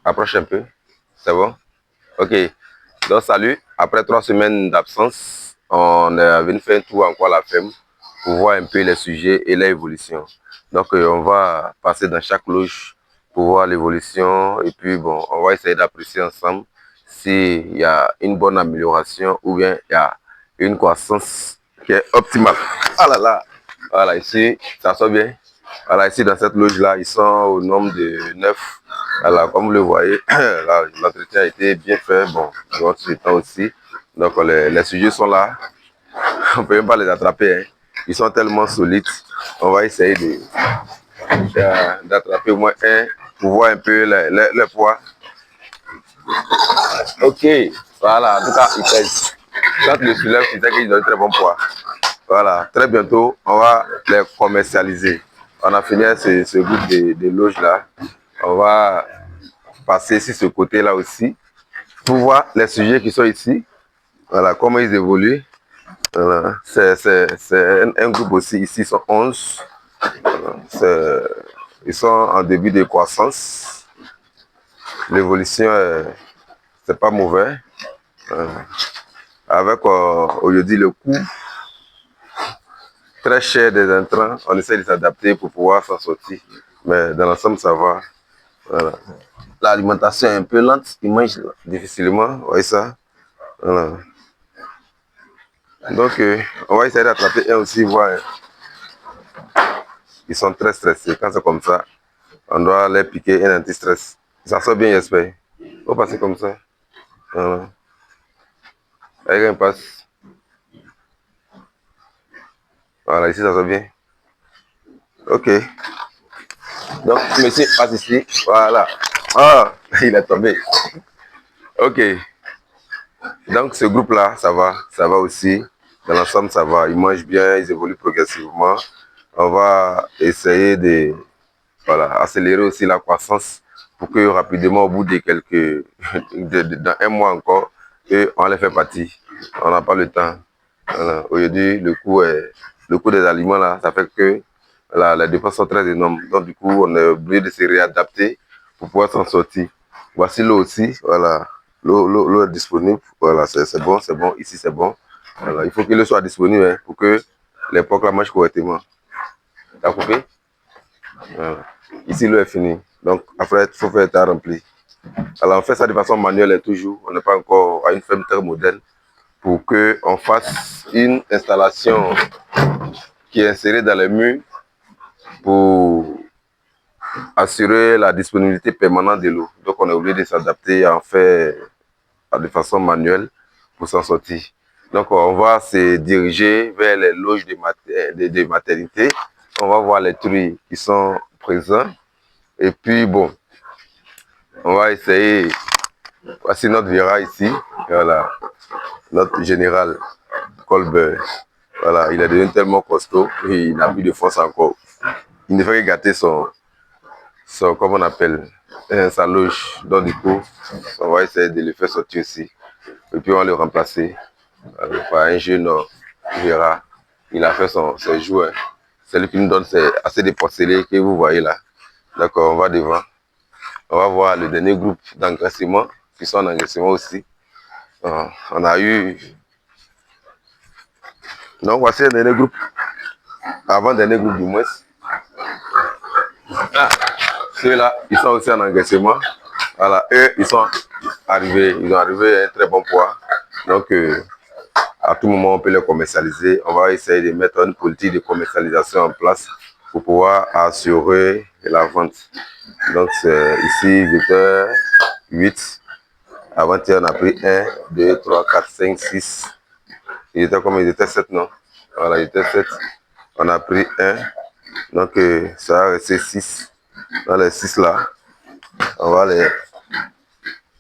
Approche un peu. C'est bon? Ok. Donc, salut. Après 3 semaines d'absence, on est venu faire un tour encore à la ferme pour voir un peu les sujets et leur évolution. Donc, on va passer dans chaque loge pour voir l'évolution et puis, bon, on va essayer d'apprécier ensemble s'il y a une bonne amélioration ou bien il y a une croissance qui est optimale. Ah là là! Voilà, ici, ça sort bien. Voilà, ici, dans cette loge-là, ils sont au nombre de 9. Alors, comme vous le voyez, l'entretien a été bien fait. Bon, durant ce temps aussi. Donc, les sujets sont là. On ne peut même pas les attraper. Hein. Ils sont tellement solides. On va essayer d'attraper au moins un pour voir un peu le poids. Ok, voilà. En tout cas, ils pèsent. Quand le soulève, tu sais qu'ils ont un très bon poids. Voilà, très bientôt, on va les commercialiser. On a fini ce groupe de loges là. On va passer sur ce côté-là aussi pour voir les sujets qui sont ici. Voilà, comment ils évoluent. Voilà. C'est un groupe aussi. Ici, ils sont 11. Voilà. Ils sont en début de croissance. L'évolution, c'est pas mauvais. Avec, aujourd'hui, le coût très cher des intrants, on essaie de s'adapter pour pouvoir s'en sortir. Mais dans l'ensemble, ça va. Voilà. L'alimentation est un peu lente, ils mangent difficilement, vous voyez ça. Voilà. Donc, on va essayer d'attraper un aussi, voir. Ils sont très stressés. Quand c'est comme ça, on doit les piquer un anti-stress. Ça sort bien, j'espère. Il faut passer comme ça. Voilà. Allez, on passe. Voilà, ici, ça sort bien. Ok. Donc, monsieur passe ici. Voilà. Ah, il est tombé. Ok. Donc, ce groupe-là, ça va aussi. Dans l'ensemble, ça va. Ils mangent bien, ils évoluent progressivement. On va essayer de accélérer aussi la croissance pour que rapidement, au bout de dans un mois encore, on les fait partir. On n'a pas le temps. Voilà. Aujourd'hui, le coût des aliments, là, ça fait que les dépenses sont très énormes. Donc, du coup, on est obligé de se réadapter pour pouvoir s'en sortir. Voici l'eau aussi. Voilà. L'eau est disponible. Voilà, c'est bon, c'est bon. Ici, c'est bon. Voilà. Il faut que l'eau soit disponible hein, pour que les porcs la mangent correctement. T'as coupé? Voilà. Ici, l'eau est finie. Donc, après, il faut faire état rempli. Alors, on fait ça de façon manuelle toujours. On n'est pas encore à une ferme très moderne pour qu'on fasse une installation qui est insérée dans les murs pour assurer la disponibilité permanente de l'eau. Donc, on est obligé de s'adapter à en faire de façon manuelle pour s'en sortir. Donc, on va se diriger vers les loges de maternité. On va voir les truies qui sont présents. Et puis, bon, on va essayer. Voici notre Vera ici. Voilà. Notre général Colbert. Voilà. Il est devenu tellement costaud et il n'a plus de force encore. Il ne fait que gâter comment on appelle, sa loge. Donc, du coup, on va essayer de le faire sortir aussi. Et puis, on va le remplacer par un jeune Vera. Il a fait ses jouets. C'est lui qui nous donne assez de porcelaines que vous voyez là. D'accord, on va devant. On va voir le dernier groupe d'engraissement, qui sont en engraissement aussi. On a eu... Donc, voici le dernier groupe. Avant-dernier groupe du moins. Ah, ceux-là, ils sont aussi en engraissement. Voilà, eux, ils ont arrivé à un très bon poids. Donc, à tout moment, on peut les commercialiser. On va essayer de mettre une politique de commercialisation en place pour pouvoir assurer la vente. Donc, ici, 8h08. Avant-hier, on a pris 1, 2, 3, 4, 5, 6. Il était comme il était 7, non? Voilà, il était 7. On a pris 1. Donc, ça a resté 6. Dans les 6 là, on va les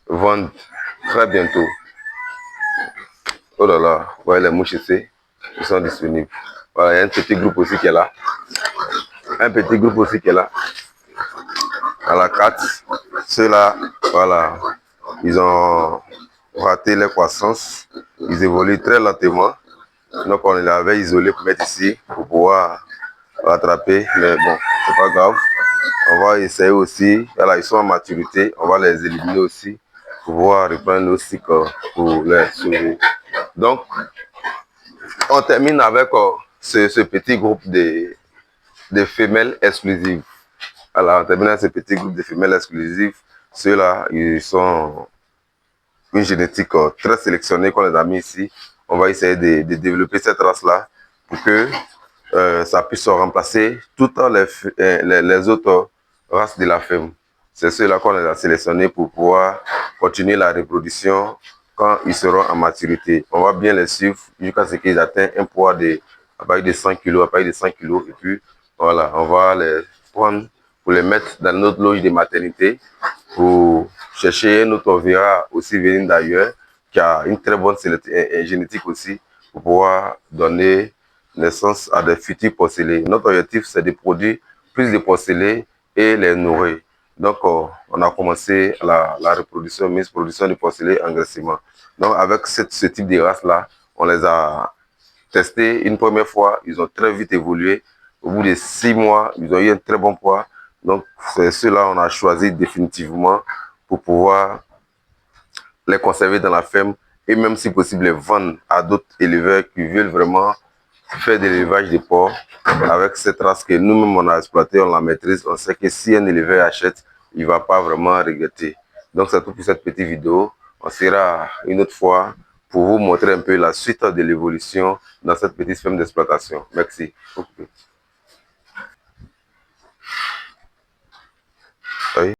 vendre très bientôt. Oh là là, vous voyez les mouches ici, ils sont disponibles. Voilà, il y a un petit groupe aussi qui est là. Un petit groupe aussi qui est là. À la 4, ceux-là, voilà, ils ont raté leur croissance. Ils évoluent très lentement. Donc, on les avait isolés pour mettre ici, pour pouvoir rattraper. Mais bon, c'est pas grave. On va essayer aussi, voilà, ils sont en maturité, on va les éliminer aussi pour pouvoir reprendre nos cycles pour les sauver. Donc, on termine avec ce petit groupe de femelles exclusives. Alors, on termine avec ce petit groupe de femelles exclusives. Ceux-là, ils sont une génétique très sélectionnée qu'on les a mis ici. On va essayer de développer cette race-là pour que ça puisse remplacer toutes les autres races de la ferme. C'est ceux-là qu'on les a sélectionnés pour pouvoir continuer la reproduction quand ils seront en maturité. On va bien les suivre jusqu'à ce qu'ils atteignent un poids à partir de 100 kg, à partir de 100 kg. Et puis, voilà, on va les prendre pour les mettre dans notre loge de maternité pour chercher notre ovira aussi venir d'ailleurs, qui a une très bonne génétique aussi, pour pouvoir donner naissance à des futurs porcelets. Notre objectif, c'est de produire plus de porcelets et les nourrir. Donc, on a commencé la reproduction, mise production de porcelets engraissement. Donc, avec ce type de race-là, on les a testés une première fois. Ils ont très vite évolué. Au bout de 6 mois, ils ont eu un très bon poids. Donc, c'est ceux-là qu'on a choisi définitivement pour pouvoir les conserver dans la ferme et même si possible les vendre à d'autres éleveurs qui veulent vraiment faire de l'élevage de porcs avec cette race que nous-mêmes on a exploité, on la maîtrise, on sait que si un éleveur achète, il ne va pas vraiment regretter. Donc c'est tout pour cette petite vidéo. On sera une autre fois pour vous montrer un peu la suite de l'évolution dans cette petite ferme d'exploitation. Merci. Oui.